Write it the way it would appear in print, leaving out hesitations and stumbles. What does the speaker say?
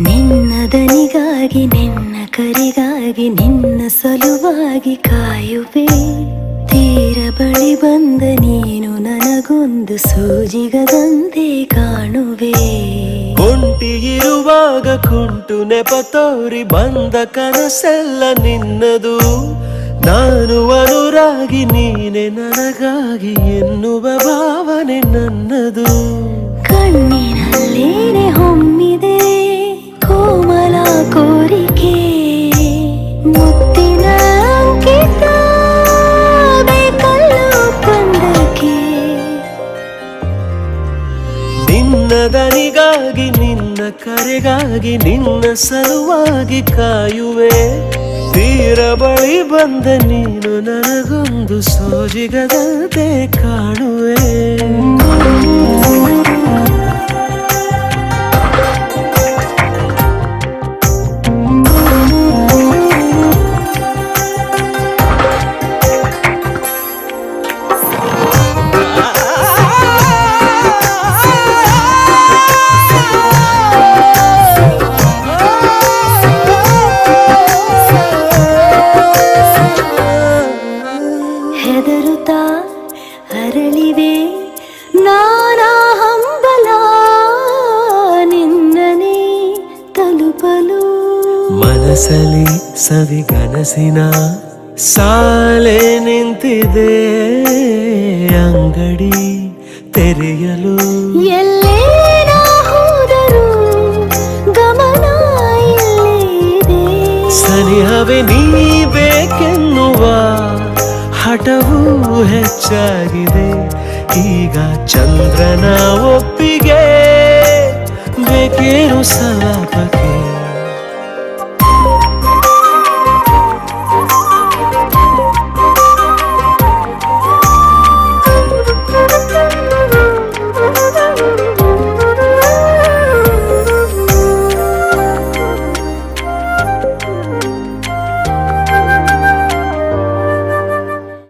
ನಿನ್ನ ದನಿಗಾಗಿ ನಿನ್ನ ಕರೆಗಾಗಿ ನಿನ್ನ ಸಲುವಾಗಿ ಕಾಯುವೆ. ತೀರ ಬಳಿ ಬಂದ ನೀನು ನನಗೊಂದು ಸೂಜಿಗದಂತೆ ಕಾಣುವೆ. ಒಂಟಿ ಇರುವಾಗ ಕುಂಟು ನೆಪ ತೋರಿ ಬಂದ ಕನಸೆಲ್ಲ ನಿನ್ನದು. ನಾನು ಅನುರಾಗಿ ನೀನೆ ನನಗಾಗಿ ಎನ್ನುವ ಭಾವನೆ ನನ್ನದು. ಕಣ್ಣಿನಲ್ಲೇನೆ ಹೊಮ್ಮಿದೆ ಕೋಮಲ ಕೋರಿಕೆ, ಮುತ್ತಿನ ಅಂಕಿತ ಬೇಕಲ್ಲ ಒಪ್ಪಂದಕ್ಕೆ. ನಿನ್ನ ದನಿಗಾಗಿ ನಿನ್ನ ಕರೆಗಾಗಿ ನಿನ್ನ ಸಲುವಾಗಿ ಕಾಯುವೆ. ತೀರ ಬಳಿ ಬಂದ ನೀನು ನನಗೊಂದು ಸೋಜಿಗದಂತೆ ಕಾಣುವೆ. ಹೆದರುತ್ತಾ ಅರಳಿವೆ ನಾನಾ ಹಂಬಲ ನಿನ್ನನೇ ತಲುಪಲು. ಮನಸಲಿ ಸವಿಗನಸಿನ ಸಾಲೆ ನಿಂತಿದೆ, ಅಂಗಡಿ ತೆರೆಯಲು. ಎಲ್ಲೇ ನಾ ಹೋದರೂ ಗಮನ ಇಲ್ಲೇ ಇದೆ. ಸನಿಹವೇ ನೀ ಬೇಕೆನ್ನುವ ಹಠವೂ ಹೆಚ್ಚಾಗಿದೆ. ಈಗ ಚಂದ್ರನ ಒಪ್ಪಿಗೆ ಬೇಕೇನು ಸಲಾಪಕ್ಕೆ.